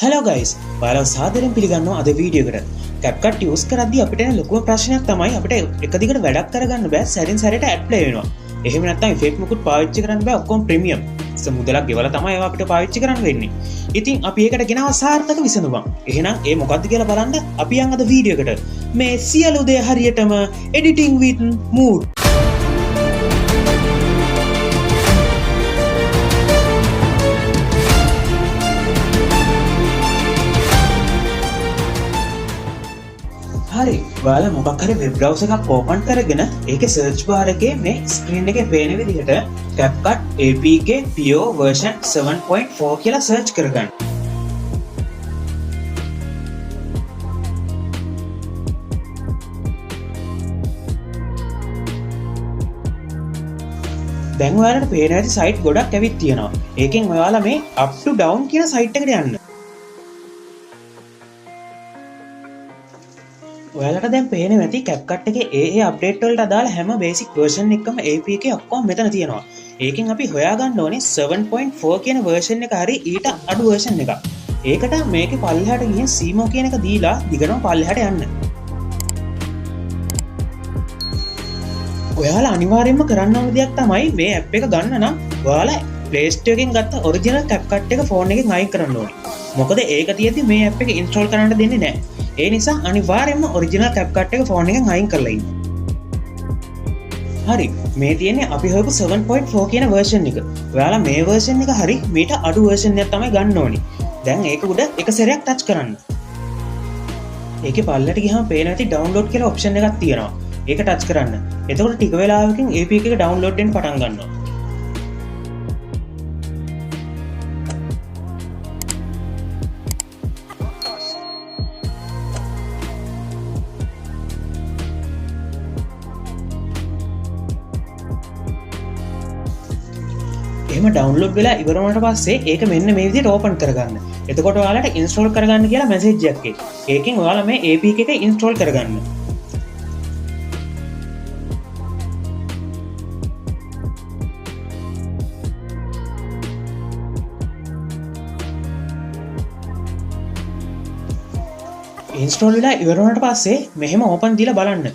Hello guys, ඔයාලව සාදරයෙන් පිළිගන්නවා අද වීඩියෝ එකට. CapCut use කරද්දී අපිට එන ලොකුම ප්‍රශ්නයක් තමයි අපිට එක දිගට වැඩක් කරගන්න බෑ සැරින් සැරේට ඇඩ් ප්ලේ වෙනවා. එහෙම නැත්නම් ඉෆෙක්ට් මුකුත් පාවිච්චි කරන්න බෑ ඔක්කොම ප්‍රීමියම්. මුදලක් ගෙවලා තමයි ඒවා අපිට පාවිච්චි කරන්න වෙන්නේ. ඉතින් අපි ඒකට ගෙනාවා සාර්ථක විසඳුමක්. එහෙනම් ඒ මොකක්ද කියලා බලන්න අපි යන් අද වීඩියෝ එකට. මේ සියලු දේ හරියටම editing with mood. හරි ඔයාලා මොකක් හරි වෙබ් බ්‍රවුසර් එකක් ඕපන් කරගෙන ඒකේ සර්ච් බාර් එකේ මේ ස්ක්‍රීන් එකේ පේන විදිහට CapCut APK PO version 7.4 කියලා සර්ච් කරගන්න. දැන් ඔයාලට පේන ඇති සයිට් ගොඩක් ඇවිත් තියෙනවා. ඒකෙන් ඔයාලා මේ up to down කියන සයිට් එකට යන්න. ඔයාලට දැන් පේනවා ඇති CapCut එකේ ඒ අප්ඩේට් වලට අදාළ හැම බේසික් version එකකම APK ඔක්කොම මෙතන තියෙනවා. ඒකෙන් අපි හොයාගන්න ඕනේ 7.4 කියන version එක හරි ඊට අඩු version එකක්. ඒකට මේකේ පල්ලෙහාට ගිහින් CMO කියන එක දීලා දිගටම පල්ලෙහාට යන්න. ඔයාලා අනිවාර්යයෙන්ම කරන්න ඕන දෙයක් තමයි මේ app එක ගන්න නම් ඔයාලා Play Store එකෙන් ගත්ත original CapCut එක phone එකෙන් අයින් කරන්න ඕනේ. මොකද ඒක තියෙද්දි මේ app එක install කරන්න දෙන්නේ නැහැ. ඒ නිසා අනිවාර්යයෙන්ම ඔරිජිනල් CapCut එක ෆෝන් එකෙන් අයින් කරලා ඉන්න. හරි මේ තියෙන්නේ අපි හොයපු 7.4 කියන version එක. ඔයාලා මේ version එක හරි මීට අඩු version එකක් තමයි ගන්න ඕනි. දැන් ඒක උඩ එක සැරයක් ටච් කරන්න. ඒකේ පල්ලට ගියාම පේන ඇති download කියලා option එකක් තියෙනවා. ඒක ටච් කරන්න. එතකොට ටික වෙලාවකින් APK එක download වෙන්න පටන් ගන්නවා. එහෙම ඩවුන්ලෝඩ් වෙලා ඉවර වුණාට පස්සේ ඒක මෙන්න මේ විදිහට ඕපන් කරගන්න. එතකොට ඔයාලට ඉන්ස්ටෝල් කරගන්න කියලා මැසේජ් එකක් එයි. ඒකෙන් ඔයාලා මේ APK එක ඉන්ස්ටෝල් කරගන්න. ඉන්ස්ටෝල් වෙලා ඉවර වුණාට පස්සේ මෙහෙම ඕපන් දීලා බලන්න.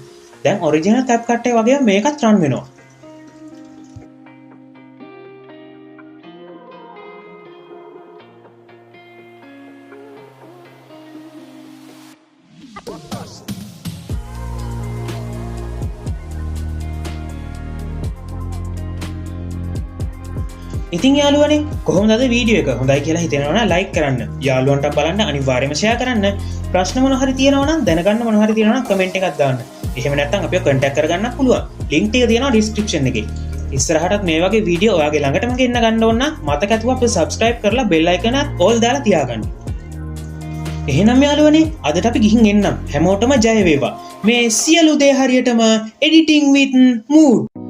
දැන් ඔරිජිනල් CapCut එක වගේම මේකත් රන් වෙනවා. ඉතින් යාළුවනේ කොහොමද අද වීඩියෝ එක හොඳයි කියලා හිතෙනවා නම් ලයික් කරන්න. යාළුවන්ට බලන්න අනිවාර්යයෙන්ම ෂෙයා කරන්න. ප්‍රශ්න මොන හරි තියෙනවා නම් දැනගන්න මොන හරි තියෙනවා නම් කමෙන්ට් එකක් දාන්න. එහෙම නැත්නම් අපිව contact කරගන්න පුළුවන්. link එක තියෙනවා description එකේ. ඉස්සරහටත් මේ වගේ වීඩියෝ ඔයාගේ ළඟටම ගෙන්න ගන්න ඕන නම් මතක ඇතුව අපිව subscribe කරලා bell icon එකත් all දාලා තියාගන්න. එහෙනම් යාළුවනේ අදට අපි ගිහින් එන්නම්. හැමෝටම ජය වේවා. මේ සියලු දේ හරියටම editing with mood